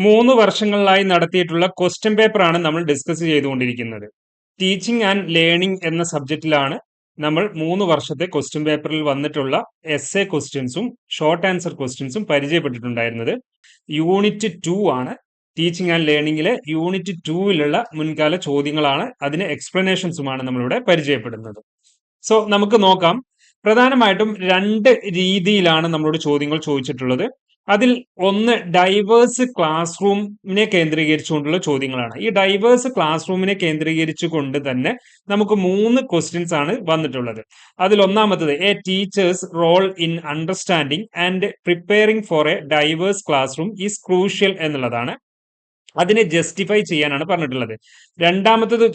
3 വർഷങ്ങളിലായി നടത്തിയിട്ടുള്ള ക്വസ്റ്റ്യൻ പേപ്പറാണ് നമ്മൾ ഡിസ്കസ് ചെയ്തുകൊണ്ടിരിക്കുന്നത്. ടീച്ചിങ് ആൻഡ് ലേണിംഗ് എന്ന സബ്ജക്റ്റിലാണ് നമ്മൾ 3 വർഷത്തെ ക്വസ്റ്റ്യൻ പേപ്പറിൽ വന്നിട്ടുള്ള എസ്സേ ക്വസ്റ്റ്യൻസും ഷോർട്ട് ആൻസർ ക്വസ്റ്റ്യൻസും പരിചയപ്പെട്ടിട്ടുണ്ടായിരുന്നത്. യൂണിറ്റ് 2 ആണ്. ടീച്ചിങ് ആൻഡ് ലേണിംഗിലെ യൂണിറ്റ് 2-ലുള്ള മുൻകാല ചോദ്യങ്ങളാണ്, അതിന് എക്സ്പ്ലനേഷൻസുമാണ് നമ്മളിവിടെ പരിചയപ്പെടുന്നത്. സോ നമുക്ക് നോക്കാം. പ്രധാനമായിട്ടും 2 രീതിയിലാണ് നമ്മളോട് ചോദ്യങ്ങൾ ചോദിച്ചിട്ടുള്ളത്. അതിൽ ഒന്ന് ഡൈവേഴ്സ് ക്ലാസ് റൂമിനെ കേന്ദ്രീകരിച്ചുകൊണ്ടുള്ള ചോദ്യങ്ങളാണ്. ഈ ഡൈവേഴ്സ് ക്ലാസ് റൂമിനെ കേന്ദ്രീകരിച്ചുകൊണ്ട് തന്നെ നമുക്ക് 3 ക്വസ്റ്റ്യൻസ് ആണ് വന്നിട്ടുള്ളത്. അതിൽ ഒന്നാമത്തത് a teachers role in understanding and preparing for a diverse classroom is crucial എന്നുള്ളതാണ്. അതിനെ ജസ്റ്റിഫൈ ചെയ്യാനാണ് പറഞ്ഞിട്ടുള്ളത്. രണ്ടാമത്തത്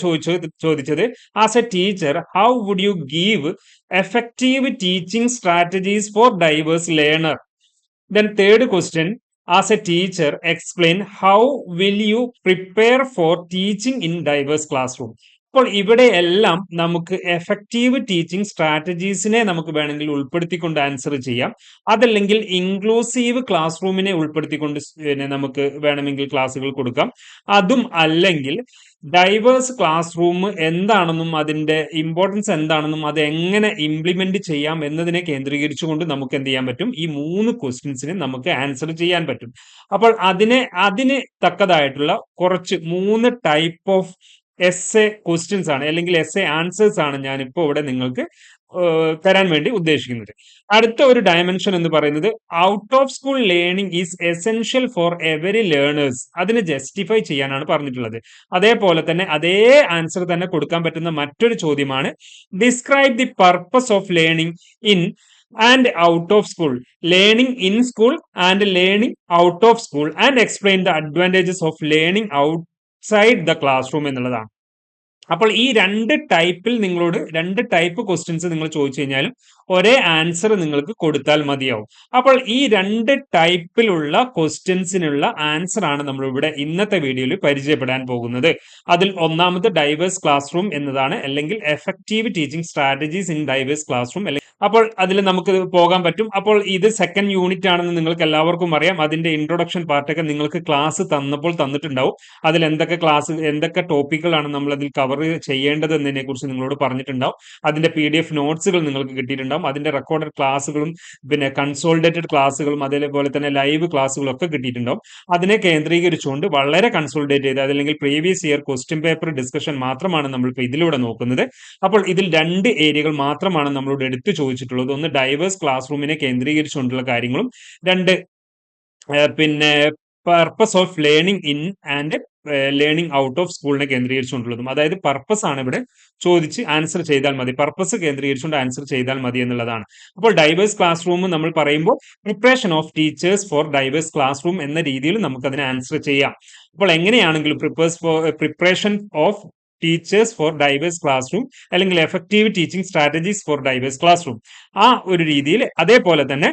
ചോദിച്ചത് as a teacher how would you give effective teaching strategies for diverse learner. Then third question, as a teacher, explain how will you prepare for teaching in diverse classroom. അപ്പോൾ ഇവിടെ എല്ലാം നമുക്ക് എഫക്റ്റീവ് ടീച്ചിങ് സ്ട്രാറ്റജീസിനെ നമുക്ക് വേണമെങ്കിൽ ഉൾപ്പെടുത്തിക്കൊണ്ട് answer ചെയ്യാം. അതല്ലെങ്കിൽ inclusive class റൂമിനെ ഉൾപ്പെടുത്തിക്കൊണ്ട് നമുക്ക് വേണമെങ്കിൽ ക്ലാസ്സുകൾ കൊടുക്കാം. അതും അല്ലെങ്കിൽ ഡൈവേഴ്സ് ക്ലാസ് റൂം എന്താണെന്നും അതിന്റെ ഇമ്പോർട്ടൻസ് എന്താണെന്നും അത് എങ്ങനെ ഇംപ്ലിമെന്റ് ചെയ്യാം എന്നതിനെ കേന്ദ്രീകരിച്ചുകൊണ്ട് നമുക്ക് എന്ത് ചെയ്യാൻ പറ്റും, ഈ 3 ക്വസ്റ്റ്യൻസിന് നമുക്ക് ആൻസർ ചെയ്യാൻ പറ്റും. അപ്പോൾ അതിന് തക്കതായിട്ടുള്ള കുറച്ച് 3 ടൈപ്പ് ഓഫ് എസ്സേ ക്വസ്റ്റ്യൻസ് ആണ്, അല്ലെങ്കിൽ എസ്സേ ആൻസേഴ്സ് ആണ് ഞാനിപ്പോൾ ഇവിടെ നിങ്ങൾക്ക് തരാൻ വേണ്ടി ഉദ്ദേശിക്കുന്നത്. അടുത്ത ഒരു ഡയമെൻഷൻ എന്ന് പറയുന്നത് out of school learning is essential for every learners. അതിനെ ജസ്റ്റിഫൈ ചെയ്യാനാണ് പറഞ്ഞിട്ടുള്ളത്. അതേപോലെ തന്നെ അതേ ആൻസർ തന്നെ കൊടുക്കാൻ പറ്റുന്ന മറ്റൊരു ചോദ്യമാണ് describe the purpose of learning in and out of school, learning in school and learning out of school and explain the advantages of learning outside the classroom എന്നുള്ളതാണ്. അപ്പോൾ ഈ 2 ടൈപ്പിൽ നിങ്ങളോട് 2 ടൈപ്പ് ക്വസ്റ്റ്യൻസ് നിങ്ങൾ ചോദിച്ചു കഴിഞ്ഞാലും ഒരേ ആൻസർ നിങ്ങൾക്ക് കൊടുത്താൽ മതിയാവും. അപ്പോൾ ഈ 2 ടൈപ്പിലുള്ള ക്വസ്റ്റ്യൻസിനുള്ള ആൻസർ ആണ് നമ്മൾ ഇവിടെ ഇന്നത്തെ വീഡിയോയിൽ പരിചയപ്പെടാൻ പോകുന്നത്. അതിൽ ഒന്നാമത് ഡൈവേഴ്സ് ക്ലാസ് റൂം എന്നതാണ്, അല്ലെങ്കിൽ effective teaching strategies in diverse classroom. അപ്പോൾ അതിൽ നമുക്ക് പോകാൻ പറ്റും. അപ്പോൾ ഇത് സെക്കൻഡ് യൂണിറ്റ് ആണെന്ന് നിങ്ങൾക്ക് എല്ലാവർക്കും അറിയാം. അതിന്റെ ഇൻട്രൊഡക്ഷൻ പാർട്ടൊക്കെ നിങ്ങൾക്ക് ക്ലാസ് തന്നപ്പോൾ തന്നിട്ടുണ്ടാവും. അതിൽ എന്തൊക്കെ ടോപ്പിക്കുകളാണ് നമ്മൾ അതിൽ കവർ ചെയ്യേണ്ടത് എന്നതിനെ കുറിച്ച് നിങ്ങളോട് പറഞ്ഞിട്ടുണ്ടാവും. അതിന്റെ PDF നോട്ട്സുകൾ നിങ്ങൾക്ക് കിട്ടിയിട്ടുണ്ടാവും. അതിന്റെ റെക്കോർഡഡ് ക്ലാസ്സുകളും പിന്നെ കൺസോൾഡേറ്റഡ് ക്ലാസ്സുകളും അതേപോലെ തന്നെ ലൈവ് ക്ലാസ്സുകളും ഒക്കെ കിട്ടിയിട്ടുണ്ടാവും. അതിനെ കേന്ദ്രീകരിച്ചുകൊണ്ട് വളരെ കൺസോൾഡേറ്റ് ചെയ്ത് അതല്ലെങ്കിൽ previous year question paper discussion മാത്രമാണ് നമ്മളിപ്പോൾ ഇതിലൂടെ നോക്കുന്നത്. അപ്പോൾ ഇതിൽ 2 ഏരിയകൾ മാത്രമാണ് നമ്മളോട് എടുത്തു ചോദിച്ചിട്ടുള്ളത്. ഒന്ന് ഡൈവേഴ്സ് ക്ലാസ് റൂമിനെ കേന്ദ്രീകരിച്ചുകൊണ്ടുള്ള കാര്യങ്ങളും, 2 പിന്നെ purpose of learning in and learning out of സ്കൂളിനെ കേന്ദ്രീകരിച്ചുകൊണ്ടുള്ളതും. അതായത് പർപ്പസ് ആണ് ഇവിടെ ചോദിച്ച് ആൻസർ ചെയ്താൽ മതി, പർപ്പസ് കേന്ദ്രീകരിച്ചുകൊണ്ട് ആൻസർ ചെയ്താൽ മതി എന്നുള്ളതാണ്. അപ്പോൾ ഡൈവേഴ്സ് ക്ലാസ് റൂം നമ്മൾ പറയുമ്പോൾ preparation of teachers for diverse classroom എന്ന രീതിയിൽ നമുക്ക് അതിന് ആൻസർ ചെയ്യാം. അപ്പോൾ എങ്ങനെയാണെങ്കിലും preparation of teachers for diverse classroom അല്ലെങ്കിൽ effective teaching strategies for diverse classroom, ആ ഒരു രീതിയിൽ. അതേപോലെ തന്നെ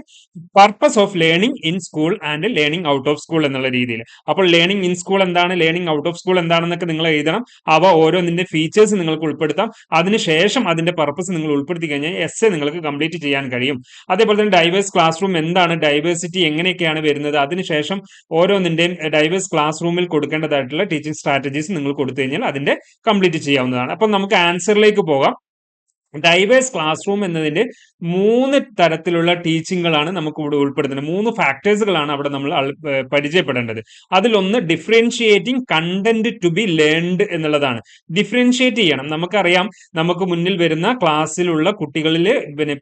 purpose of learning in school and learning out of school എന്നുള്ള രീതിയിൽ. അപ്പോൾ ലേണിംഗ് ഇൻ സ്കൂൾ എന്താണ്, ലേണിംഗ് ഔട്ട് ഓഫ് സ്കൂൾ എന്താണെന്നൊക്കെ നിങ്ങൾ എഴുതണം. അവ ഓരോന്നിന്റെ ഫീച്ചേഴ്സ് നിങ്ങൾക്ക് ഉൾപ്പെടുത്താം. അതിനുശേഷം അതിന്റെ പർപ്പസ് നിങ്ങൾ ഉൾപ്പെടുത്തി കഴിഞ്ഞാൽ എസ്സേ നിങ്ങൾക്ക് കംപ്ലീറ്റ് ചെയ്യാൻ കഴിയും. അതേപോലെ തന്നെ ഡൈവേഴ്സ് ക്ലാസ് റൂം എന്താണ്, ഡൈവേഴ്സിറ്റി എങ്ങനെയൊക്കെയാണ് വരുന്നത്, അതിനുശേഷം ഓരോന്നിന്റെയും ഡൈവേഴ്സ് ക്ലാസ് റൂമിൽ കൊടുക്കേണ്ടതായിട്ടുള്ള ടീച്ചിങ് സ്ട്രാറ്റജീസ് നിങ്ങൾ കൊടുത്തു കഴിഞ്ഞാൽ അതിന്റെ കംപ്ലീറ്റ് ചെയ്യാവുന്നതാണ്. അപ്പൊ നമുക്ക് ആൻസറിലേക്ക് പോകാം. ഡൈവേഴ്സ് ക്ലാസ് റൂം എന്നതിന്റെ 3 തരത്തിലുള്ള ടീച്ചിങ്ങുകളാണ് നമുക്ക് ഇവിടെ ഉൾപ്പെടുത്തുന്നത്. 3 ഫാക്ടേഴ്സുകളാണ് അവിടെ നമ്മൾ പരിചയപ്പെടേണ്ടത്. അതിലൊന്ന് differentiating content to be learned എന്നുള്ളതാണ്. ഡിഫറൻഷിയേറ്റ് ചെയ്യണം. നമുക്കറിയാം, നമുക്ക് മുന്നിൽ വരുന്ന ക്ലാസ്സിലുള്ള കുട്ടികളിൽ പിന്നെ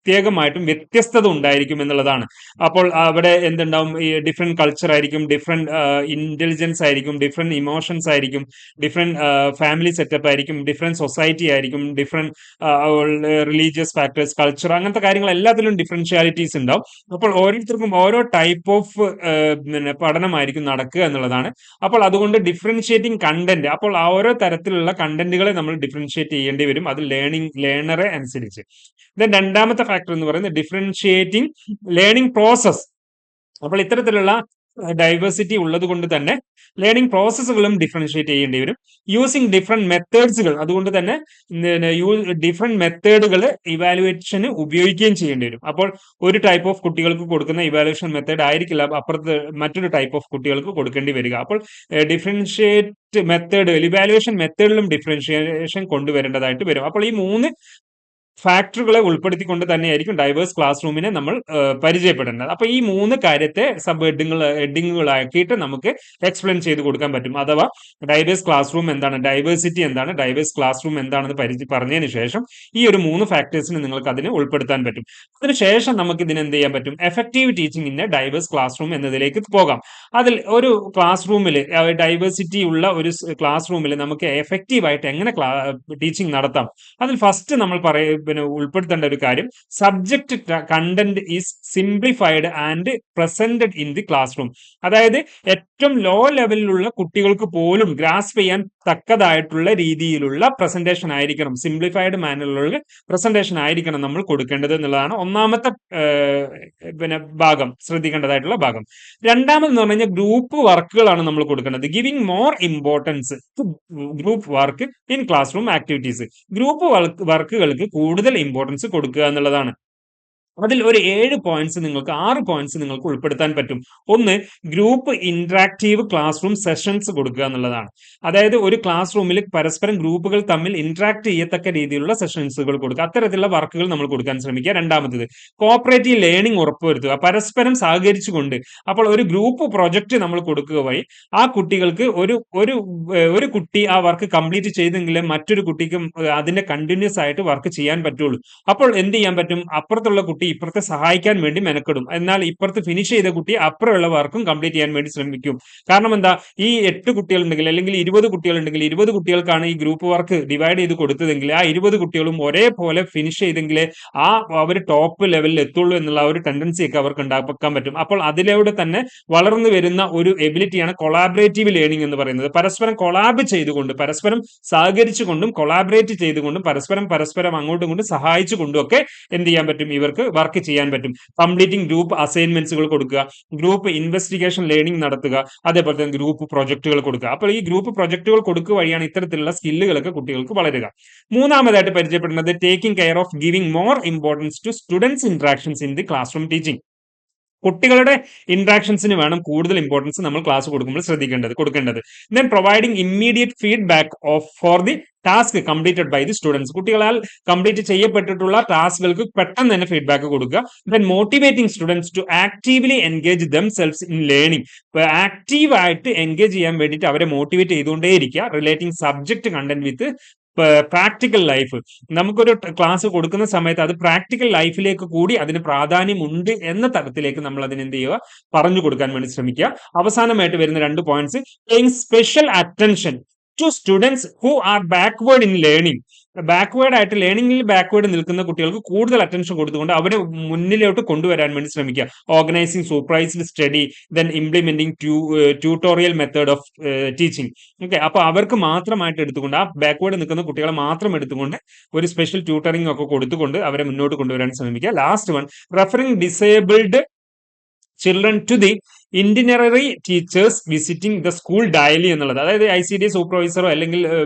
പ്രത്യേകമായിട്ടും വ്യത്യസ്തത ഉണ്ടായിരിക്കും എന്നുള്ളതാണ്. അപ്പോൾ അവിടെ എന്തുണ്ടാവും, ഈ ഡിഫറെന്റ് കൾച്ചർ ആയിരിക്കും, ഡിഫറെന്റ് ഇന്റലിജൻസ് ആയിരിക്കും, ഡിഫറെന്റ് ഇമോഷൻസ് ആയിരിക്കും, ഡിഫറെന്റ് ഫാമിലി സെറ്റപ്പ് ആയിരിക്കും, ഡിഫറെന്റ് സൊസൈറ്റി ആയിരിക്കും, ഡിഫറെന്റ് റിലീജിയസ് ഫാക്ടേഴ്സ്, കൾച്ചർ, അങ്ങനത്തെ കാര്യങ്ങൾ എല്ലാത്തിലും ഡിഫറൻഷ്യാലിറ്റീസ് ഉണ്ടാവും. അപ്പോൾ ഓരോരുത്തർക്കും ഓരോ ടൈപ്പ് ഓഫ് പിന്നെ പഠനമായിരിക്കും നടക്കുക എന്നുള്ളതാണ്. അപ്പോൾ അതുകൊണ്ട് ഡിഫറൻഷിയേറ്റിംഗ് കണ്ടന്റ്, അപ്പോൾ ആ ഓരോ തരത്തിലുള്ള കണ്ടന്റുകളെ നമ്മൾ ഡിഫറൻഷിയേറ്റ് ചെയ്യേണ്ടി വരും, അത് ലേണറെ അനുസരിച്ച്. രണ്ടാമത്തെ ഫാക്ടർ എന്ന് പറയുന്നത് ഡിഫറൻഷിയേറ്റിംഗ് ലേണിംഗ് പ്രോസസ്. അപ്പോൾ ഇത്തരത്തിലുള്ള ഡൈവേഴ്സിറ്റി ഉള്ളത് കൊണ്ട് തന്നെ ലേണിംഗ് പ്രോസസ്സുകളും ഡിഫറൻഷിയേറ്റ് ചെയ്യേണ്ടി വരും. യൂസിങ് ഡിഫറെന്റ് മെത്തേഡ്സുകൾ, അതുകൊണ്ട് തന്നെ ഡിഫറെന്റ് മെത്തേഡുകൾ ഇവാലുവേഷന് ഉപയോഗിക്കുകയും ചെയ്യേണ്ടി വരും. അപ്പോൾ ഒരു ടൈപ്പ് ഓഫ് കുട്ടികൾക്ക് കൊടുക്കുന്ന ഇവാലുവേഷൻ മെത്തേഡ് ആയിരിക്കില്ല അപ്പുറത്ത് മറ്റൊരു ടൈപ്പ് ഓഫ് കുട്ടികൾക്ക് കൊടുക്കേണ്ടി വരിക. അപ്പോൾ ഡിഫറൻഷിയേറ്റ് മെത്തേഡ്, ഇവാലുവേഷൻ മെത്തേഡിലും ഡിഫറൻഷിയേഷൻ കൊണ്ടുവരേണ്ടതായിട്ട് വരും. അപ്പോൾ ഈ 3 ഫാക്ടറുകളെ ഉൾപ്പെടുത്തിക്കൊണ്ട് തന്നെയായിരിക്കും ഡൈവേഴ്സ് ക്ലാസ് റൂമിനെ നമ്മൾ പരിചയപ്പെടേണ്ടത്. അപ്പൊ ഈ 3 കാര്യത്തെ സബ് ഹെഡിങ്ങുകളാക്കിയിട്ട് നമുക്ക് എക്സ്പ്ലെയിൻ ചെയ്ത് കൊടുക്കാൻ പറ്റും. അഥവാ ഡൈവേഴ്സ് ക്ലാസ് റൂം എന്താണ്, ഡൈവേഴ്സിറ്റി എന്താണ്, ഡൈവേഴ്സ് ക്ലാസ് റൂം എന്താണെന്ന് പറഞ്ഞതിന് ശേഷം ഈ ഒരു 3 ഫാക്ടേഴ്സിന് നിങ്ങൾക്ക് അതിനെ ഉൾപ്പെടുത്താൻ പറ്റും. അതിനുശേഷം നമുക്ക് ഇതിന് എന്ത് ചെയ്യാൻ പറ്റും, effective teaching in diverse classroom എന്നതിലേക്ക് പോകാം. അതിൽ ഒരു ക്ലാസ് റൂമിൽ, ഡൈവേഴ്സിറ്റി ഉള്ള ഒരു ക്ലാസ് റൂമിൽ നമുക്ക് എഫക്റ്റീവ് ആയിട്ട് എങ്ങനെ ടീച്ചിങ് നടത്താം. അതിൽ ഫസ്റ്റ് നമ്മൾ ഉൾപ്പെടുത്തേണ്ട ഒരു കാര്യം, subject content is simplified and presented in the class room. അതായത് ഏറ്റവും ലോ ലെവലിലുള്ള കുട്ടികൾക്ക് പോലും ഗ്രാസ്പ് ചെയ്യാൻ തക്കതായിട്ടുള്ള രീതിയിലുള്ള പ്രസന്റേഷൻ ആയിരിക്കണം, സിംപ്ലിഫൈഡ് മാനറിലുള്ള പ്രസന്റേഷൻ ആയിരിക്കണം നമ്മൾ കൊടുക്കേണ്ടത് എന്നുള്ളതാണ് ഒന്നാമത്തെ ഭാഗം, ശ്രദ്ധിക്കേണ്ടതായിട്ടുള്ള ഭാഗം. രണ്ടാമതെന്ന് പറഞ്ഞു കഴിഞ്ഞാൽ ഗ്രൂപ്പ് വർക്കുകളാണ് നമ്മൾ കൊടുക്കേണ്ടത്. Giving more importance to group work in classroom activities. Group വർക്കുകൾക്ക് കൂടുതൽ ഇമ്പോർട്ടൻസ് കൊടുക്കുക എന്നുള്ളതാണ്. അതിൽ ഒരു 7 പോയിന്റ്സ് നിങ്ങൾക്ക് 6 പോയിന്റ്സ് നിങ്ങൾക്ക് ഉൾപ്പെടുത്താൻ പറ്റും. ഒന്ന്, group interactive class room sessions കൊടുക്കുക എന്നുള്ളതാണ്. അതായത് ഒരു ക്ലാസ് റൂമിൽ പരസ്പരം ഗ്രൂപ്പുകൾ തമ്മിൽ ഇന്ററാക്ട് ചെയ്യത്തക്ക രീതിയിലുള്ള സെഷൻസുകൾ കൊടുക്കുക, അത്തരത്തിലുള്ള വർക്കുകൾ നമ്മൾ കൊടുക്കാൻ ശ്രമിക്കുക. രണ്ടാമത്തത്, കോപ്പറേറ്റീവ് ലേണിംഗ് ഉറപ്പുവരുത്തുക, പരസ്പരം സഹകരിച്ചുകൊണ്ട്. അപ്പോൾ ഒരു ഗ്രൂപ്പ് പ്രൊജക്ട് നമ്മൾ കൊടുക്കുക വഴി ആ കുട്ടികൾക്ക് ഒരു കുട്ടി ആ വർക്ക് കംപ്ലീറ്റ് ചെയ്തെങ്കിലേ മറ്റൊരു കുട്ടിക്കും അതിന്റെ കണ്ടിന്യൂസ് ആയിട്ട് വർക്ക് ചെയ്യാൻ പറ്റുള്ളൂ. അപ്പോൾ എന്ത് ചെയ്യാൻ പറ്റും, അപ്പുറത്തുള്ള കുട്ടി ഇപ്പുറത്തെ സഹായിക്കാൻ വേണ്ടി മെനക്കെടും, എന്നാൽ ഇപ്പുറത്ത് ഫിനിഷ് ചെയ്ത കുട്ടി അപ്പുറമുള്ള വർക്കും കംപ്ലീറ്റ് ചെയ്യാൻ വേണ്ടി ശ്രമിക്കും. കാരണം എന്താ, ഈ 8 കുട്ടികളുണ്ടെങ്കിൽ അല്ലെങ്കിൽ 20 കുട്ടികളുണ്ടെങ്കിൽ 20 കുട്ടികൾക്കാണ് ഈ ഗ്രൂപ്പ് വർക്ക് ഡിവൈഡ് ചെയ്ത് കൊടുത്തതെങ്കിൽ ആ 20 കുട്ടികളും ഒരേപോലെ ഫിനിഷ് ചെയ്തെങ്കിലേ അവർ ടോപ്പ് ലെവലിൽ എത്തുള്ളൂ എന്നുള്ള ഒരു ടെൻഡൻസി ഒക്കെ അവർക്ക് ഉണ്ടാക്കാൻ പറ്റും. അപ്പോൾ അതിലൂടെ തന്നെ വളർന്നു വരുന്ന ഒരു എബിലിറ്റിയാണ് കൊളാബറേറ്റീവ് ലേണിംഗ് എന്ന് പറയുന്നത്. പരസ്പരം കൊളാബ് ചെയ്തുകൊണ്ട്, പരസ്പരം സഹകരിച്ചുകൊണ്ടും കൊളാബറേറ്റ് ചെയ്തുകൊണ്ടും പരസ്പരം അങ്ങോട്ടും ഇങ്ങോട്ടും സഹായിച്ചുകൊണ്ടും ഒക്കെ എന്ത് ചെയ്യാൻ പറ്റും, ഇവർക്ക് വർക്ക് ചെയ്യാൻ പറ്റും. കംപ്ലീറ്റിംഗ് ഗ്രൂപ്പ് അസൈൻമെന്റ്സുകൾ കൊടുക്കുക, ഗ്രൂപ്പ് ഇൻവെസ്റ്റിഗേഷൻ ലേണിംഗ് നടത്തുക, അതേപോലെ തന്നെ ഗ്രൂപ്പ് പ്രൊജക്ടുകൾ കൊടുക്കുക. അപ്പോൾ ഈ ഗ്രൂപ്പ് പ്രൊജക്ടുകൾ കൊടുക്കുക വഴിയാണ് ഇത്തരത്തിലുള്ള സ്കില്ലുകളൊക്കെ കുട്ടികൾക്ക് വളരുക. മൂന്നാമതായിട്ട് പരിചയപ്പെടുന്നത്, taking care of giving more importance to students interactions in the classroom teaching. കുട്ടികളുടെ ഇന്ററാക്ഷൻസിന് വേണം കൂടുതൽ ഇമ്പോർട്ടൻസ് നമ്മൾ ക്ലാസ് കൊടുക്കുമ്പോൾ കൊടുക്കേണ്ടത്. Then providing immediate feedback for the task completed by the students. കുട്ടികളാൽ കംപ്ലീറ്റ് ചെയ്യപ്പെട്ടിട്ടുള്ള ടാസ്കുകൾക്ക് പെട്ടെന്ന് തന്നെ ഫീഡ്ബാക്ക് കൊടുക്കുക. Then motivating students to actively engage themselves in learning. ആക്റ്റീവായിട്ട് എൻഗേജ് ചെയ്യാൻ വേണ്ടിയിട്ട് അവരെ മോട്ടിവേറ്റ് ചെയ്തുകൊണ്ടേയിരിക്കുക. Relating subject content with practical life. നമുക്കൊരു ക്ലാസ് കൊടുക്കുന്ന സമയത്ത് അത് പ്രാക്ടിക്കൽ ലൈഫിലേക്ക് കൂടി അതിന് പ്രാധാന്യമുണ്ട് എന്ന തരത്തിലേക്ക് നമ്മൾ അതിന് എന്ത് ചെയ്യുക, പറഞ്ഞു കൊടുക്കാൻ വേണ്ടി ശ്രമിക്കുക. അവസാനമായിട്ട് വരുന്ന 2 points, paying special attention to students who are backward in learning. Backward ആയിട്ട് ലേണിംഗിൽ ബാക്ക്വേർഡ് നിൽക്കുന്ന കുട്ടികൾക്ക് കൂടുതൽ അറ്റൻഷൻ കൊടുത്തുകൊണ്ട് അവരെ മുന്നിലോട്ട് കൊണ്ടുവരാൻ വേണ്ടി ശ്രമിക്കുക. Organising supervised study, then implementing tutorial method of teaching. Okay, അപ്പൊ അവർക്ക് മാത്രമായിട്ട് എടുത്തുകൊണ്ട്, ആ ബാക്ക്വേർഡ് നിൽക്കുന്ന കുട്ടികളെ മാത്രം എടുത്തുകൊണ്ട് ഒരു സ്പെഷ്യൽ ട്യൂട്ടറിംഗ് ഒക്കെ കൊടുത്തുകൊണ്ട് അവരെ മുന്നോട്ട് കൊണ്ടുവരാൻ ശ്രമിക്കുക. Last one, referring disabled children to the itinerant teachers visiting the school daily എന്നുള്ളത്. അതായത് ICD സൂപ്പർവൈസറോ അല്ലെങ്കിൽ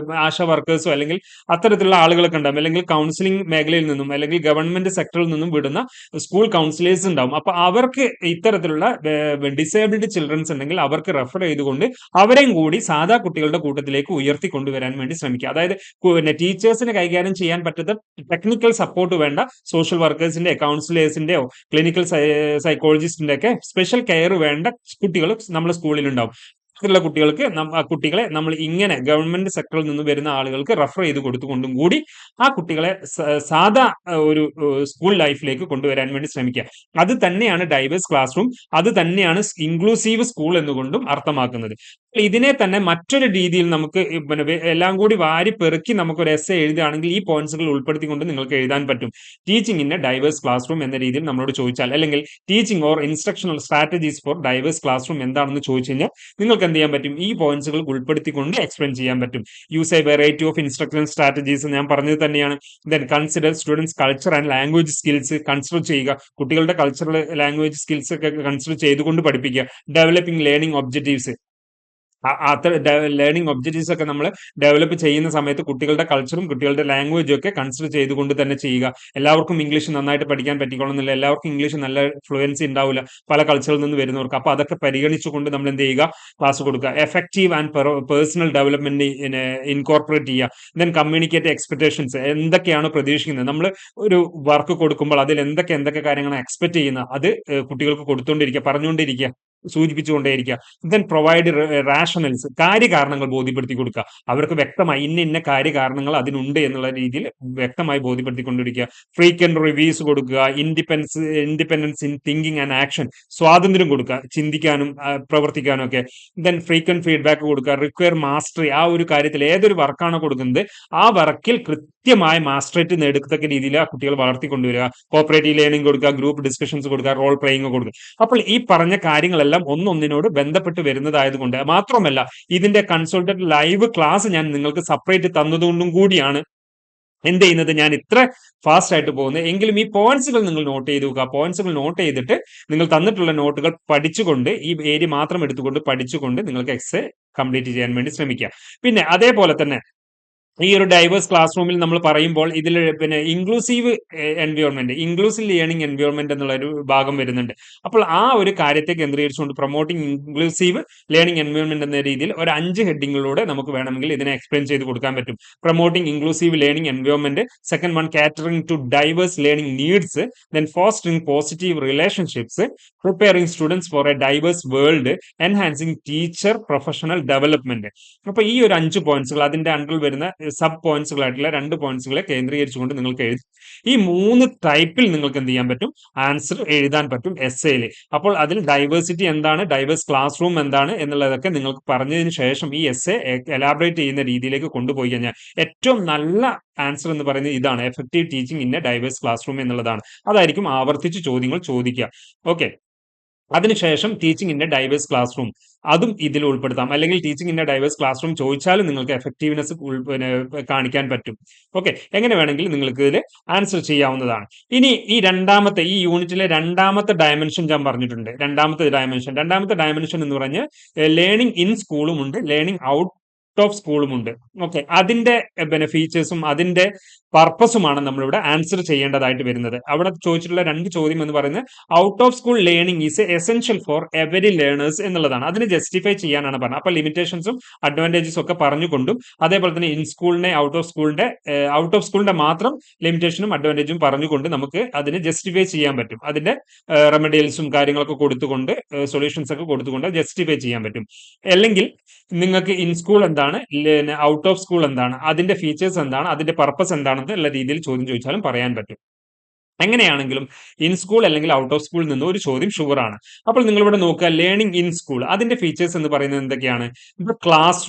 ആശാ വർക്കേഴ്സോ അല്ലെങ്കിൽ അത്തരത്തിലുള്ള ആളുകളൊക്കെ ഉണ്ടാവും, അല്ലെങ്കിൽ കൗൺസിലിംഗ് മേഖലയിൽ നിന്നും അല്ലെങ്കിൽ ഗവൺമെന്റ് സെക്ടറിൽ നിന്നും വിടുന്ന സ്കൂൾ കൗൺസിലേഴ്സ് ഉണ്ടാവും. അപ്പൊ അവർക്ക് ഇത്തരത്തിലുള്ള ഡിസേബിൾഡ് ചിൽഡ്രൻസ് ഉണ്ടെങ്കിൽ അവർക്ക് റെഫർ ചെയ്തുകൊണ്ട് അവരെയും കൂടി സാധാ കുട്ടികളുടെ കൂട്ടത്തിലേക്ക് ഉയർത്തി കൊണ്ടുവരാൻ വേണ്ടി ശ്രമിക്കുക. അതായത് ടീച്ചേഴ്സിന് കൈകാര്യം ചെയ്യാൻ പറ്റുന്ന ടെക്നിക്കൽ സപ്പോർട്ട് വേണ്ട സോഷ്യൽ വർക്കേഴ്സിന്റെ, കൗൺസിലേഴ്സിന്റെയോ ക്ലിനിക്കൽ സൈക്കോളജിസ്റ്റിന്റെ ഒക്കെ സ്പെഷ്യൽ കെയർ വേണ്ട കുട്ടികൾ നമ്മുടെ സ്കൂളിൽ ഉണ്ടാവും. ുള്ള കുട്ടികളെ നമ്മൾ ഇങ്ങനെ ഗവൺമെന്റ് സെക്ടറിൽ നിന്ന് വരുന്ന ആളുകൾക്ക് റെഫർ ചെയ്ത് കൊടുത്തുകൊണ്ടും കൂടി ആ കുട്ടികളെ സാധാ ഒരു സ്കൂൾ ലൈഫിലേക്ക് കൊണ്ടുവരാൻ വേണ്ടി ശ്രമിക്കുക. അത് തന്നെയാണ് ഡൈവേഴ്സ് ക്ലാസ് റൂം, അത് തന്നെയാണ് ഇൻക്ലൂസീവ് സ്കൂൾ എന്നുകൊണ്ടും അർത്ഥമാക്കുന്നത്. ഇതിനെ തന്നെ മറ്റൊരു രീതിയിൽ നമുക്ക് എല്ലാം കൂടി വാരി പെറുക്കി നമുക്കൊരു എസ്സേ എഴുതുകയാണെങ്കിൽ ഈ പോയിന്റ്സുകൾ ഉൾപ്പെടുത്തിക്കൊണ്ട് നിങ്ങൾക്ക് എഴുതാൻ പറ്റും. Teaching in a diverse classroom എന്ന രീതിയിൽ നമ്മളോട് ചോദിച്ചാൽ, അല്ലെങ്കിൽ teaching or instructional strategies for diverse classroom എന്താണെന്ന് ചോദിച്ചു കഴിഞ്ഞാൽ നിങ്ങൾക്ക് എന്ത് ചെയ്യാൻ പറ്റും, ഈ പോയിന്റ്സുകൾ ഉൾപ്പെടുത്തിക്കൊണ്ട് എക്സ്പ്ലെയിൻ ചെയ്യാൻ പറ്റും. Use A variety of instruction strategies, ഞാൻ പറഞ്ഞത് തന്നെയാണ്. Then consider students culture and language skills, consider ചെയ്യുക, കുട്ടികളുടെ കൾച്ചറൽ ലാംഗ്വേജ് സ്കിൽസ് ഒക്കെ കൺസിഡർ ചെയ്തുകൊണ്ട് പഠിപ്പിക്കുക. ഡെവലപ്പിംഗ് ലേണിംഗ് ഒബ്ജക്റ്റീവ്സ്, അത്ര ലേണിംഗ് ഒബ്ജക്റ്റീവ്സ് ഒക്കെ നമ്മൾ ഡെവലപ്പ് ചെയ്യുന്ന സമയത്ത് കുട്ടികളുടെ കൾച്ചറും കുട്ടികളുടെ ലാംഗ്വേജും ഒക്കെ കൺസിഡർ ചെയ്തുകൊണ്ട് തന്നെ ചെയ്യുക. എല്ലാവർക്കും ഇംഗ്ലീഷ് നന്നായിട്ട് പഠിക്കാൻ പറ്റിക്കോണമെന്നില്ല, എല്ലാവർക്കും ഇംഗ്ലീഷ് നല്ല ഫ്ലുവൻസി ഉണ്ടാവില്ല പല കൾച്ചറിൽ നിന്ന് വരുന്നവർക്ക്. അപ്പോൾ അതൊക്കെ പരിഗണിച്ചുകൊണ്ട് നമ്മൾ എന്ത് ചെയ്യുക, ക്ലാസ് കൊടുക്കുക. Effective and personal development incorporate ചെയ്യുക. ദെൻ കമ്മ്യൂണിക്കേറ്റ് എക്സ്പെക്ടേഷൻസ്, എന്തൊക്കെയാണ് പ്രതീക്ഷിക്കുന്നത്, നമ്മൾ ഒരു വർക്ക് കൊടുക്കുമ്പോൾ അതിൽ എന്തൊക്കെ കാര്യങ്ങളാണ് എക്സ്പെക്ട് ചെയ്യുന്നത്, അത് കുട്ടികൾക്ക് കൊടുത്തുകൊണ്ടിരിക്കുക, പറഞ്ഞുകൊണ്ടിരിക്കുക, സൂചിപ്പിച്ചുകൊണ്ടേയിരിക്കുക. ദെൻ പ്രൊവൈഡ് റാഷണൽസ്, കാര്യകാരണങ്ങൾ ബോധ്യപ്പെടുത്തി കൊടുക്കുക. അവർക്ക് വ്യക്തമായി ഇന്ന കാര്യകാരണങ്ങൾ അതിനുണ്ട് എന്നുള്ള രീതിയിൽ വ്യക്തമായി ബോധ്യപ്പെടുത്തിക്കൊണ്ടിരിക്കുക. ഫ്രീക്വന്റ് റിവ്യൂസ് കൊടുക്കുക. Independence in thinking and action, സ്വാതന്ത്ര്യം കൊടുക്കുക ചിന്തിക്കാനും പ്രവർത്തിക്കാനും ഒക്കെ. ദെൻ ഫ്രീക്വന്റ് ഫീഡ്ബാക്ക് കൊടുക്കുക. റിക്വയർ മാസ്റ്ററി, ആ ഒരു കാര്യത്തിൽ ഏതൊരു വർക്കാണോ കൊടുക്കുന്നത് ആ വർക്കിൽ കൃത്യമായ മാസ്റ്ററേറ്റ് നേടത്തക്ക രീതിയിൽ ആ കുട്ടികൾ വളർത്തിക്കൊണ്ടുവരിക. കോപ്പറേറ്റീവ് ലേണിംഗ് കൊടുക്കുക, ഗ്രൂപ്പ് ഡിസ്കഷൻസ് കൊടുക്കുക, റോൾ പ്ലേയിങ് കൊടുക്കുക. അപ്പോൾ ഈ പറഞ്ഞ കാര്യങ്ങളെല്ലാം ഒന്നൊന്നിനോട് ബന്ധപ്പെട്ട് വരുന്നതായതുകൊണ്ട് മാത്രമല്ല, ഇതിന്റെ കൺസൾട്ടന്റ് ലൈവ് ക്ലാസ് ഞാൻ നിങ്ങൾക്ക് സെപ്പറേറ്റ് തന്നതുകൊണ്ടും കൂടിയാണ് എന്ത് ചെയ്യുന്നത്, ഞാൻ ഇത്ര ഫാസ്റ്റ് ആയിട്ട് പോകുന്നത്. എങ്കിലും ഈ പോയിന്റ്സുകൾ നിങ്ങൾ നോട്ട് ചെയ്ത് നോക്കുക. പോയിന്റ്സുകൾ നോട്ട് ചെയ്തിട്ട് നിങ്ങൾ തന്നിട്ടുള്ള നോട്ടുകൾ പഠിച്ചുകൊണ്ട്, ഈ ഏരിയ മാത്രം എടുത്തുകൊണ്ട് പഠിച്ചുകൊണ്ട് നിങ്ങൾക്ക് എക്സ് കംപ്ലീറ്റ് ചെയ്യാൻ വേണ്ടി ശ്രമിക്കുക. പിന്നെ അതേപോലെ തന്നെ ഈ ഒരു ഡൈവേഴ്സ് ക്ലാസ് റൂമിൽ നമ്മൾ പറയുമ്പോൾ ഇതിൽ പിന്നെ inclusive environment, inclusive learning environment എന്നുള്ള ഒരു ഭാഗം വരുന്നുണ്ട്. അപ്പോൾ ആ ഒരു കാര്യത്തെ കേന്ദ്രീകരിച്ചുകൊണ്ട് പ്രൊമോട്ടിംഗ് ഇൻക്ലൂസീവ് ലേണിംഗ് എൻവയോൺമെന്റ് എന്ന രീതിയിൽ ഒരു 5 ഹെഡിങ്ങിലൂടെ നമുക്ക് വേണമെങ്കിൽ ഇതിനെ എക്സ്പ്ലെയിൻ ചെയ്ത് കൊടുക്കാൻ പറ്റും. Promoting inclusive learning environment, second one catering to diverse learning needs, then fostering positive relationships, preparing students for a diverse world, enhancing teacher professional development. അപ്പൊ ഈ ഒരു 5 പോയിന്റ്സുകൾ, അതിന്റെ അണ്ടറിൽ വരുന്ന സബ് പോയിന്റ്സുകളായിട്ടുള്ള 2 പോയിന്റ്സുകളെ കേന്ദ്രീകരിച്ചുകൊണ്ട് നിങ്ങൾക്ക് എഴുതി ഈ 3 ടൈപ്പിൽ നിങ്ങൾക്ക് എന്ത് ചെയ്യാൻ പറ്റും, ആൻസർ എഴുതാൻ പറ്റും എസ്സേയിൽ. അപ്പോൾ അതിൽ ഡൈവേഴ്സിറ്റി എന്താണ്, ഡൈവേഴ്സ് ക്ലാസ് റൂം എന്താണ് എന്നുള്ളതൊക്കെ നിങ്ങൾക്ക് പറഞ്ഞതിന് ശേഷം ഈ എസ്സേ എലാബറേറ്റ് ചെയ്യുന്ന രീതിയിലേക്ക് കൊണ്ടുപോയി കഴിഞ്ഞാൽ ഏറ്റവും നല്ല ആൻസർ എന്ന് പറയുന്നത് ഇതാണ്, effective teaching in a diverse classroom എന്നുള്ളതാണ്. അതായിരിക്കും ആവർത്തിച്ച് ചോദ്യങ്ങൾ ചോദിക്കുക. ഓക്കെ, അതിനുശേഷം teaching in a diverse classroom അതും ഇതിൽ ഉൾപ്പെടുത്താം. അല്ലെങ്കിൽ teaching in a diverse classroom ചോദിച്ചാലും നിങ്ങൾക്ക് എഫക്റ്റീവ്നെസ് കാണിക്കാൻ പറ്റും. ഓക്കെ, എങ്ങനെ വേണമെങ്കിലും നിങ്ങൾക്ക് ഇതിൽ ആൻസർ ചെയ്യാവുന്നതാണ്. ഇനി ഈ യൂണിറ്റിലെ രണ്ടാമത്തെ ഡയമെൻഷൻ ഞാൻ പറഞ്ഞിട്ടുണ്ട്. രണ്ടാമത്തെ ഡയമെൻഷൻ എന്ന് പറഞ്ഞ് ലേണിംഗ് ഇൻ സ്കൂളും ഉണ്ട്, ലേണിംഗ് ഔട്ട് ഓഫ് സ്കൂളും ഉണ്ട്. ഓക്കെ, അതിന്റെ ഫീച്ചേഴ്സും അതിന്റെ പർപ്പസുമാണ് നമ്മളിവിടെ ആൻസർ ചെയ്യേണ്ടതായിട്ട് വരുന്നത്. അവിടെ ചോദിച്ചിട്ടുള്ള 2 ചോദ്യം എന്ന് പറയുന്നത് out of school learning is essential for every learners എന്നുള്ളതാണ്. അതിന് ജസ്റ്റിഫൈ ചെയ്യാനാണ് പറഞ്ഞത്. അപ്പൊ ലിമിറ്റേഷൻസും അഡ്വാൻറ്റേജസും ഒക്കെ പറഞ്ഞുകൊണ്ടും അതേപോലെ തന്നെ ഇൻ സ്കൂളിനെ ഔട്ട് ഓഫ് സ്കൂളിന്റെ മാത്രം ലിമിറ്റേഷനും അഡ്വാൻറ്റേജും പറഞ്ഞുകൊണ്ട് നമുക്ക് അതിന് ജസ്റ്റിഫൈ ചെയ്യാൻ പറ്റും. അതിന്റെ റെമഡിയൽസും കാര്യങ്ങളൊക്കെ കൊടുത്തുകൊണ്ട്, സൊല്യൂഷൻസ് ഒക്കെ കൊടുത്തുകൊണ്ട് ജസ്റ്റിഫൈ ചെയ്യാൻ പറ്റും. അല്ലെങ്കിൽ നിങ്ങൾക്ക് ഇൻ സ്കൂൾ എന്താണ്, ഔട്ട് ഓഫ് സ്കൂൾ എന്താണ്, അതിന്റെ ഫീച്ചേഴ്സ് എന്താണ്, അതിന്റെ പർപ്പസ് എന്താണെന്ന് ഉള്ള രീതിയിൽ ചോദ്യം ചോദിച്ചാലും പറയാൻ പറ്റും. എങ്ങനെയാണെങ്കിലും ഇൻ സ്കൂൾ അല്ലെങ്കിൽ ഔട്ട് ഓഫ് സ്കൂളിൽ നിന്ന് ഒരു ചോദ്യം ഷുവർ ആണ്. അപ്പോൾ നിങ്ങൾ ഇവിടെ നോക്കുക, ലേണിംഗ് ഇൻ സ്കൂൾ അതിന്റെ ഫീച്ചേഴ്സ് എന്ന് പറയുന്നത് എന്തൊക്കെയാണ്? ഇപ്പൊ ക്ലാസ്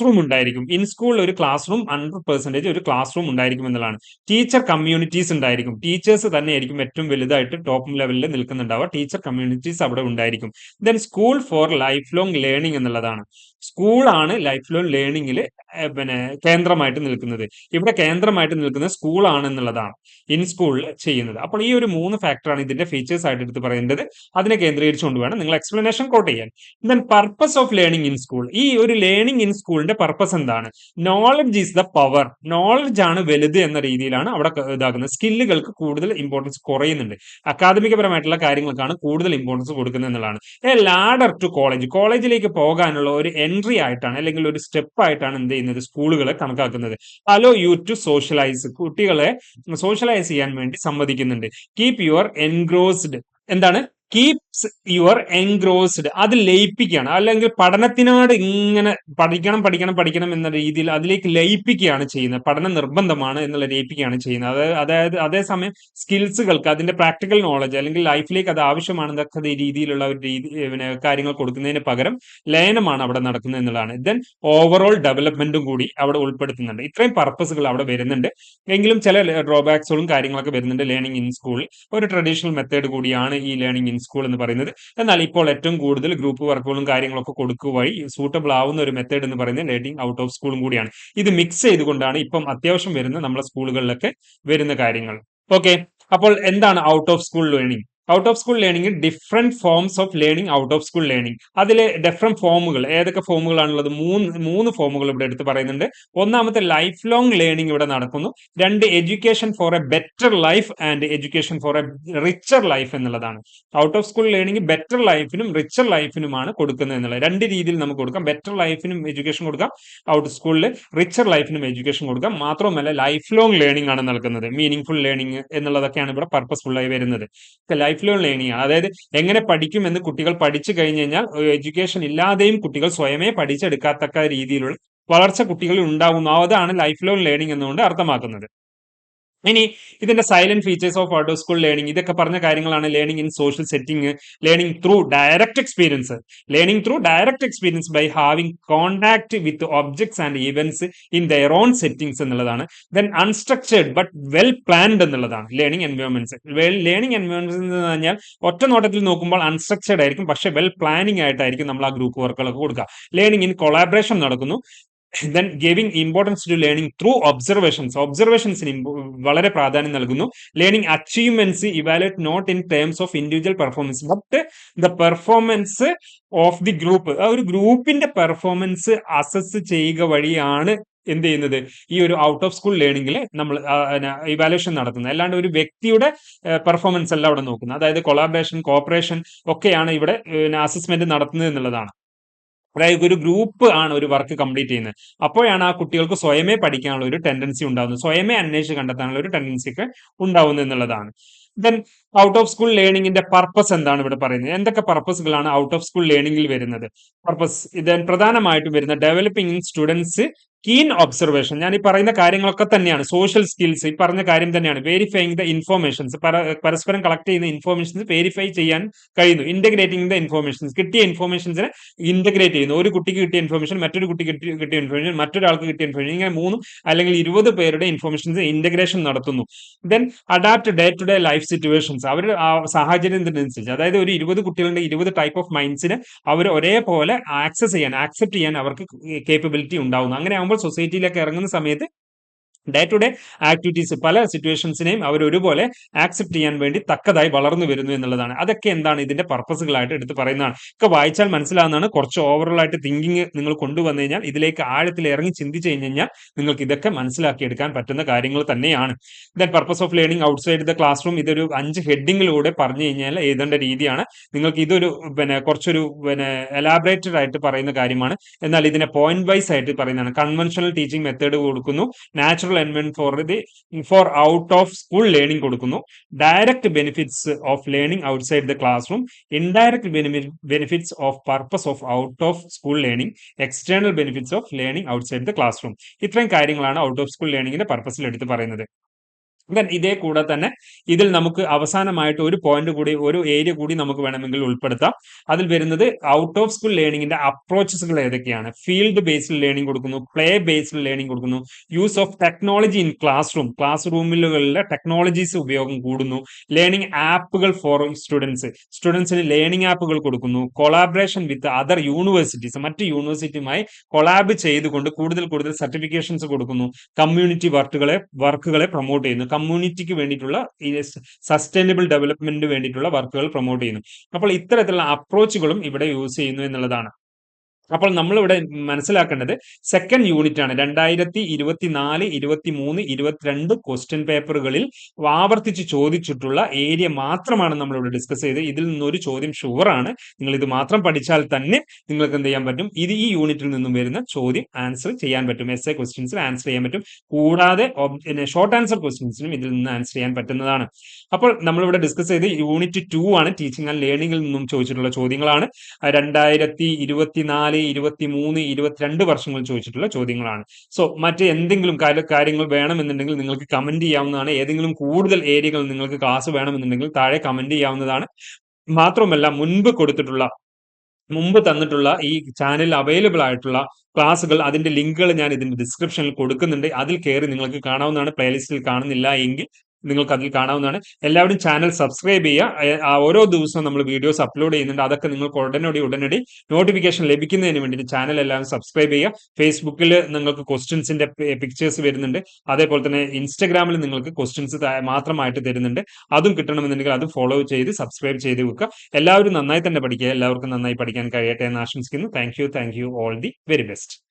റൂം ഉണ്ടായിരിക്കും. ഇൻ സ്കൂളിൽ ഒരു ക്ലാസ് റൂം 100% ഒരു ക്ലാസ് റൂം ഉണ്ടായിരിക്കും എന്നുള്ളതാണ്. ടീച്ചർ കമ്മ്യൂണിറ്റീസ് ഉണ്ടായിരിക്കും. ടീച്ചേഴ്സ് തന്നെ ആയിരിക്കും ഏറ്റവും വലുതായിട്ട് ടോപ്പ് ലെവലിൽ നിൽക്കുന്നുണ്ടാവുക. ടീച്ചർ കമ്മ്യൂണിറ്റീസ് അവിടെ ഉണ്ടായിരിക്കും. Then school for life long learning എന്നുള്ളതാണ്. സ്കൂളാണ് ലൈഫ് ലോങ് ലേണിംഗിൽ കേന്ദ്രമായിട്ട് നിൽക്കുന്നത്. ഇവിടെ കേന്ദ്രമായിട്ട് നിൽക്കുന്നത് സ്കൂളാണ് എന്നുള്ളതാണ് ഇൻ സ്കൂളിൽ ചെയ്യുന്നത്. അപ്പോൾ ഈ ഒരു 3 ഫാക്ടറാണ് ഇതിന്റെ ഫീച്ചേഴ്സ് ആയിട്ട് എടുത്ത് പറയേണ്ടത്. അതിനെ കേന്ദ്രീകരിച്ചുകൊണ്ട് വേണം നിങ്ങൾ എക്സ്പ്ലനേഷൻ കോട്ട് ചെയ്യാൻ. Then purpose of learning in school, ഈ ഒരു ലേണിംഗ് ഇൻ സ്കൂളിന്റെ പർപ്പസ് എന്താണ്? Knowledge is the power, knowledge ആണ് വലുത് എന്ന രീതിയിലാണ് അവിടെ ഇതാക്കുന്നത്. സ്കില്ലുകൾക്ക് കൂടുതൽ ഇമ്പോർട്ടൻസ് കുറയുന്നുണ്ട്. അക്കാദമികപരമായിട്ടുള്ള കാര്യങ്ങൾക്കാണ് കൂടുതൽ ഇമ്പോർട്ടൻസ് കൊടുക്കുന്നത് എന്നുള്ളതാണ്. എ ലാഡർ ടു കോളേജിലേക്ക് പോകാനുള്ള ഒരു എൻട്രി ആയിട്ടാണ് അല്ലെങ്കിൽ ഒരു സ്റ്റെപ്പ് ആയിട്ടാണ് എന്ത് ചെയ്യുന്നത്, സ്കൂളുകളെ കണക്കാക്കുന്നത്. അലോ യു ടു സോഷ്യലൈസ്, കുട്ടികളെ സോഷ്യലൈസ് ചെയ്യാൻ വേണ്ടി സമ്മതിക്കുന്നുണ്ട്. കീപ് യുവർ എൻഗ്രോസ്ഡ്, എന്താണ് കീപ്സ് യുവർ എൻഗ്രോസ്ഡ്, അത് ലയിപ്പിക്കുകയാണ്. അല്ലെങ്കിൽ പഠനത്തിനോട് ഇങ്ങനെ പഠിക്കണം എന്ന രീതിയിൽ അതിലേക്ക് ലയിപ്പിക്കുകയാണ് ചെയ്യുന്നത്. പഠനം നിർബന്ധമാണ് എന്നുള്ള ലയിപ്പിക്കുകയാണ് ചെയ്യുന്നത്. അതായത് അതേസമയം സ്കിൽസുകൾക്ക് അതിന്റെ പ്രാക്ടിക്കൽ നോളജ് അല്ലെങ്കിൽ ലൈഫിലേക്ക് അത് ആവശ്യമാണെന്നൊക്കെ രീതിയിലുള്ള ഒരു കാര്യങ്ങൾ കൊടുക്കുന്നതിന് പകരം ലയനമാണ് അവിടെ നടക്കുന്നത് എന്നുള്ളതാണ്. ദെൻ ഓവറോൾ ഡെവലപ്മെന്റും കൂടി അവിടെ ഉൾപ്പെടുത്തുന്നുണ്ട്. ഇത്രയും പർപ്പസുകൾ അവിടെ വരുന്നുണ്ട്. എങ്കിലും ചില ഡ്രോബാക്സുകളും കാര്യങ്ങളൊക്കെ വരുന്നുണ്ട്. ലേണിംഗ് ഇൻ സ്കൂളിൽ ഒരു ട്രഡീഷണൽ മെത്തേഡ് കൂടിയാണ് ഈ ലേണിംഗ് ഇൻ ലേണിംഗ് സ്കൂൾ എന്ന് പറയുന്നത്. എന്നാൽ ഇപ്പോൾ ഏറ്റവും കൂടുതൽ ഗ്രൂപ്പ് വർക്കുകളും കാര്യങ്ങളൊക്കെ കൊടുക്കുക വഴി സൂട്ടബിൾ ആവുന്ന ഒരു മെത്തേഡ് എന്ന് പറയുന്നത് ലേണിംഗ് ഔട്ട് ഓഫ് സ്കൂളും കൂടിയാണ്. ഇത് മിക്സ് ചെയ്തുകൊണ്ടാണ് ഇപ്പം അത്യാവശ്യം വരുന്ന നമ്മളെ സ്കൂളുകളിലൊക്കെ വരുന്ന കാര്യങ്ങൾ. ഓക്കെ, അപ്പോൾ എന്താണ് out of school learning? Out of school learning different forms of learning out of school learning. അതിലെ ഡിഫറെന്റ് ഫോമുകൾ ഏതൊക്കെ ഫോമുകളാണുള്ളത്? മൂന്ന് ഫോമുകൾ ഇവിടെ എടുത്ത് പറയുന്നുണ്ട്. ഒന്നാമത്തെ ലൈഫ് ലോങ് ലേണിംഗ് ഇവിടെ നടക്കുന്നു. രണ്ട്, education for a better life and education for a richer life എന്നുള്ളതാണ്. Out of school learning better ലൈഫിനും റിച്ചർ ലൈഫിനുമാണ് കൊടുക്കുന്നത് എന്നുള്ളത്. രണ്ട് രീതിയിൽ നമുക്ക് കൊടുക്കാം. ബെറ്റർ ലൈഫിനും എഡ്യൂക്കേഷൻ കൊടുക്കാം, ഔട്ട് സ്കൂളിൽ റിച്ചർ ലൈഫിനും എഡ്യൂക്കേഷൻ കൊടുക്കാം. മാത്രമല്ല ലൈഫ് ലോങ് ലേണിംഗ് ആണ് നൽകുന്നത്. മീനിങ് ഫുൾ ലേണിംഗ് എന്നുള്ളതൊക്കെയാണ് ഇവിടെ പർപ്പസ്ഫുൾ ആയി വരുന്നത്. ലൈഫ് ലോങ് ലേണിംഗ് ആണ്. അതായത് എങ്ങനെ പഠിക്കും എന്ന് കുട്ടികൾ പഠിച്ചു കഴിഞ്ഞു കഴിഞ്ഞാൽ എഡ്യൂക്കേഷൻ ഇല്ലാതെയും കുട്ടികൾ സ്വയമേ പഠിച്ചെടുക്കത്തക്ക രീതിയിലുള്ള വളർച്ച കുട്ടികളിൽ ഉണ്ടാവുന്നു. അതാണ് ലൈഫ് ലോങ് ലേണിംഗ് എന്നുകൊണ്ട് അർത്ഥമാക്കുന്നത്. ഇനി ഇതിന്റെ salient features of out of school learning, ഇതൊക്കെ പറഞ്ഞ കാര്യങ്ങളാണ്. Learning in social setting, learning through direct experience, learning through direct experience by having contact with objects and events in their own settings എന്നുള്ളതാണ്. Then unstructured but well planned എന്നുള്ളതാണ് learning environments. Learning environments എന്ന് പറഞ്ഞാൽ ഒറ്റ നോട്ടത്തിൽ നോക്കുമ്പോൾ unstructured ആയിരിക്കും, പക്ഷെ well planning ആയിട്ടായിരിക്കും നമ്മൾ ആ ഗ്രൂപ്പ് വർക്കുകളൊക്കെ കൊടുക്കുക. ലേണിംഗ് ഇൻ കൊളാബറേഷൻ നടക്കുന്നു. then giving importance to learning through ഒബ്സർവേഷൻസിന് വളരെ പ്രാധാന്യം നൽകുന്നു. Learning achievements evaluate not in terms of individual performance but the performance of the group. ആ ഒരു ഗ്രൂപ്പിന്റെ പെർഫോമൻസ് അസസ് ചെയ്യുക വഴിയാണ് എന്ത് ചെയ്യുന്നത്, ഈ ഒരു ഔട്ട് ഓഫ് സ്കൂൾ ലേണിംഗിൽ നമ്മൾ ഇവാലുവേഷൻ നടത്തുന്നത്. അല്ലാണ്ട് ഒരു വ്യക്തിയുടെ പെർഫോമൻസ് അല്ല അവിടെ നോക്കുന്നത്. അതായത് കൊളാബറേഷൻ, കോപ്പറേഷൻ ഒക്കെയാണ് ഇവിടെ അസസ്മെന്റ് നടത്തുന്നത് എന്നുള്ളതാണ്. അതായത് ഒരു ഗ്രൂപ്പ് ആണ് ഒരു വർക്ക് കംപ്ലീറ്റ് ചെയ്യുന്നത്. അപ്പോഴാണ് ആ കുട്ടികൾക്ക് സ്വയമേ പഠിക്കാനുള്ള ഒരു ടെൻഡൻസി ഉണ്ടാകുന്നത്, സ്വയമേ അന്വേഷിച്ച് കണ്ടെത്താനുള്ള ഒരു ടെൻഡൻസി ഒക്കെ ഉണ്ടാവുന്നത് എന്നുള്ളതാണ്. ദെൻ ഔട്ട് ഓഫ് സ്കൂൾ ലേണിംഗിന്റെ പർപ്പസ് എന്താണ് ഇവിടെ പറയുന്നത്? എന്തൊക്കെ പർപ്പസുകളാണ് ഔട്ട് ഓഫ് സ്കൂൾ ലേണിംഗിൽ വരുന്നത്? പർപ്പസ് ഇത് പ്രധാനമായിട്ടും വരുന്ന developing in students keen observation. ഞാൻ ഈ പറയുന്ന കാര്യങ്ങളൊക്കെ തന്നെയാണ്. സോഷ്യൽ സ്കിൽസ് ഈ പറഞ്ഞ കാര്യം തന്നെയാണ്. വെരിഫൈങ് ദ ഇൻഫോർമേഷൻസ്, പരസ്പരം കളക്ട് ചെയ്യുന്ന ഇൻഫോർമേഷൻസ് വെരിഫൈ ചെയ്യാൻ കഴിയുന്നു. ഇന്റഗ്രേറ്റിംഗ് ദ ഇൻഫോർമേഷൻസ്, കിട്ടിയ ഇൻഫോർമേഷൻസിനെ ഇന്റഗ്രേറ്റ് ചെയ്യുന്നു. ഒരു കുട്ടിക്ക് കിട്ടിയ ഇൻഫോർമേഷൻ, മറ്റൊരു കുട്ടിക്ക് കിട്ടിയ ഇൻഫോർമേഷൻ, മറ്റൊരാൾക്ക് കിട്ടിയ ഇൻഫോർമേഷൻ, ഇങ്ങനെ 3 അല്ലെങ്കിൽ 20 പേരുടെ ഇൻഫോർമേഷൻസ് ഇന്റഗ്രേഷൻ നടത്തുന്നു. Then adapt day to day life situations, അവരുടെ സാഹചര്യത്തിനനുസരിച്ച്, അതായത് ഒരു 20 കുട്ടികളുടെ 20 ടൈപ്പ് ഓഫ് മൈൻഡ്സിനെ അവർ ഒരേപോലെ ആക്സെപ്റ്റ് ചെയ്യാൻ അവർക്ക് കേപ്പബിലിറ്റി ഉണ്ടാവുന്നു. അങ്ങനെ ആകുമ്പോൾ സൊസൈറ്റിയിലേക്ക് ഇറങ്ങുന്ന സമയത്ത് ഡേ ടു ഡേ ആക്ടിവിറ്റീസ് പല സിറ്റുവേഷൻസിനെയും അവർ ഒരുപോലെ ആക്സെപ്റ്റ് ചെയ്യാൻ വേണ്ടി തക്കതായി വളർന്നു വരുന്നു എന്നുള്ളതാണ്. അതൊക്കെ എന്താണ് ഇതിന്റെ പർപ്പസുകളായിട്ട് എടുത്ത് പറയുന്നതാണ്. ഒക്കെ വായിച്ചാൽ മനസ്സിലാവുന്നതാണ്. കുറച്ച് ഓവറോൾ ആയിട്ട് തിങ്കിങ് നിങ്ങൾ കൊണ്ടുവന്നു കഴിഞ്ഞാൽ, ഇതിലേക്ക് ആഴത്തിൽ ഇറങ്ങി ചിന്തിച്ചു കഴിഞ്ഞാൽ നിങ്ങൾക്ക് ഇതൊക്കെ മനസ്സിലാക്കിയെടുക്കാൻ പറ്റുന്ന കാര്യങ്ങൾ തന്നെയാണ്. Then purpose of learning outside the class room, ഇതൊരു 5 ഹെഡിങ്ങിലൂടെ പറഞ്ഞു കഴിഞ്ഞാൽ എഴുതേണ്ട രീതിയാണ്. നിങ്ങൾക്ക് ഇതൊരു കുറച്ചൊരു എലാബറേറ്റഡ് ആയിട്ട് പറയുന്ന കാര്യമാണ്. എന്നാൽ ഇതിനെ പോയിന്റ് വൈസ് ആയിട്ട് പറയുന്നതാണ്. കൺവെൻഷണൽ ടീച്ചിങ് മെത്തേഡ് കൊടുക്കുന്നു. Natural for out of school learning കൊടുക്കുന്നു. Direct benefits of learning outside the classroom, indirect benefits of purpose of out of school learning, external benefits of learning outside the classroom. ഇത്രയും കാര്യങ്ങളാണ് out of school ലേണിംഗിന്റെ പർപ്പസിൽ എടുത്ത് പറയുന്നത്. ഇതേ കൂടെ തന്നെ ഇതിൽ നമുക്ക് അവസാനമായിട്ട് ഒരു പോയിന്റ് കൂടി, ഒരു ഏരിയ കൂടി നമുക്ക് വേണമെങ്കിൽ ഉൾപ്പെടുത്താം. അതിൽ വരുന്നത് ഔട്ട് ഓഫ് സ്കൂൾ ലേണിംഗിന്റെ അപ്രോച്ചസുകൾ ഏതൊക്കെയാണ്? ഫീൽഡ് ബേസ്ഡ് ലേണിംഗ് കൊടുക്കുന്നു, പ്ലേ ബേസ്ഡ് ലേണിംഗ് കൊടുക്കുന്നു, use of technology in class റൂമുകളിലെ ടെക്നോളജീസ് ഉപയോഗം കൂടുന്നു, ലേണിംഗ് ആപ്പുകൾ ഫോർ സ്റ്റുഡൻസിന് ലേണിംഗ് ആപ്പുകൾ കൊടുക്കുന്നു, കൊളാബറേഷൻ വിത്ത് അതർ യൂണിവേഴ്സിറ്റീസ്, മറ്റ് യൂണിവേഴ്സിറ്റിയുമായി കൊളാബ് ചെയ്തുകൊണ്ട് കൂടുതൽ സർട്ടിഫിക്കേഷൻസ് കൊടുക്കുന്നു, കമ്മ്യൂണിറ്റി വർക്കുകളെ പ്രൊമോട്ട് ചെയ്യുന്നു, കമ്മ്യൂണിറ്റിക്ക് വേണ്ടിയിട്ടുള്ള ഈ സസ്റ്റൈനബിൾ ഡെവലപ്മെന്റിന് വേണ്ടിയിട്ടുള്ള വർക്കുകൾ പ്രൊമോട്ട് ചെയ്യുന്നു. അപ്പോൾ ഇത്തരത്തിലുള്ള അപ്രോച്ചുകളും ഇവിടെ യൂസ് ചെയ്യുന്നു എന്നുള്ളതാണ്. അപ്പോൾ നമ്മളിവിടെ മനസ്സിലാക്കേണ്ടത് സെക്കൻഡ് യൂണിറ്റ് ആണ്. 2024, 23, 22 ക്വസ്റ്റ്യൻ പേപ്പറുകളിൽ ആവർത്തിച്ച് ചോദിച്ചിട്ടുള്ള ഏരിയ മാത്രമാണ് നമ്മളിവിടെ ഡിസ്കസ് ചെയ്ത്. ഇതിൽ നിന്നൊരു ചോദ്യം ഷുവറാണ്. നിങ്ങൾ ഇത് മാത്രം പഠിച്ചാൽ തന്നെ നിങ്ങൾക്ക് എന്ത് ചെയ്യാൻ പറ്റും, ഇത് ഈ യൂണിറ്റിൽ നിന്നും വരുന്ന ചോദ്യം ആൻസർ ചെയ്യാൻ പറ്റും. എസ്എ ക്വസ്റ്റ്യൻസിൽ ആൻസർ ചെയ്യാൻ പറ്റും. കൂടാതെ ഷോർട്ട് ആൻസർ ക്വസ്റ്റ്യൻസിനും ഇതിൽ നിന്ന് ആൻസർ ചെയ്യാൻ പറ്റുന്നതാണ്. അപ്പോൾ നമ്മളിവിടെ ഡിസ്കസ് ചെയ്ത് യൂണിറ്റ് 2 ആണ്. ടീച്ചിങ് ആൻഡ് ലേണിംഗിൽ നിന്നും ചോദിച്ചിട്ടുള്ള ചോദ്യങ്ങളാണ്. 2024, 23, 22 വർഷങ്ങളിൽ ചോദിച്ചിട്ടുള്ള ചോദ്യങ്ങളാണ്. സോ മറ്റ് എന്തെങ്കിലും കാര്യങ്ങൾ വേണമെന്നുണ്ടെങ്കിൽ നിങ്ങൾക്ക് കമന്റ് ചെയ്യാവുന്നതാണ്. ഏതെങ്കിലും കൂടുതൽ ഏരിയകൾ നിങ്ങൾക്ക് ക്ലാസ് വേണമെന്നുണ്ടെങ്കിൽ താഴെ കമന്റ് ചെയ്യാവുന്നതാണ്. മാത്രമല്ല മുമ്പ് തന്നിട്ടുള്ള ഈ ചാനലിൽ അവൈലബിൾ ആയിട്ടുള്ള ക്ലാസ്സുകൾ, അതിന്റെ ലിങ്കുകൾ ഞാൻ ഇതിന്റെ ഡിസ്ക്രിപ്ഷനിൽ കൊടുക്കുന്നുണ്ട്. അതിൽ കയറി നിങ്ങൾക്ക് കാണാവുന്നതാണ്. പ്ലേലിസ്റ്റിൽ കാണുന്നില്ല എങ്കിൽ നിങ്ങൾക്ക് അതിൽ കാണാവുന്നതാണ്. എല്ലാവരും ചാനൽ സബ്സ്ക്രൈബ് ചെയ്യുക. ഓരോ ദിവസവും നമ്മൾ വീഡിയോസ് അപ്ലോഡ് ചെയ്യുന്നുണ്ട്. അതൊക്കെ നിങ്ങൾക്ക് ഉടനടി നോട്ടിഫിക്കേഷൻ ലഭിക്കുന്നതിന് വേണ്ടി ചാനൽ എല്ലാവരും സബ്സ്ക്രൈബ് ചെയ്യുക. ഫേസ്ബുക്കിൽ നിങ്ങൾക്ക് ക്വസ്റ്റ്യൻസിന്റെ പിക്ചേഴ്സ് വരുന്നുണ്ട്. അതേപോലെ തന്നെ ഇൻസ്റ്റഗ്രാമിൽ നിങ്ങൾക്ക് ക്വസ്റ്റ്യൻസ് മാത്രമായിട്ട് തരുന്നുണ്ട്. അതും കിട്ടണമെന്നുണ്ടെങ്കിൽ അത് ഫോളോ ചെയ്ത് സബ്സ്ക്രൈബ് ചെയ്ത് വെക്കുക. എല്ലാവരും നന്നായി തന്നെ പഠിക്കുക. എല്ലാവർക്കും നന്നായി പഠിക്കാൻ കഴിയട്ടെ എന്ന് ആശംസിക്കുന്നു. Thank you all the very best.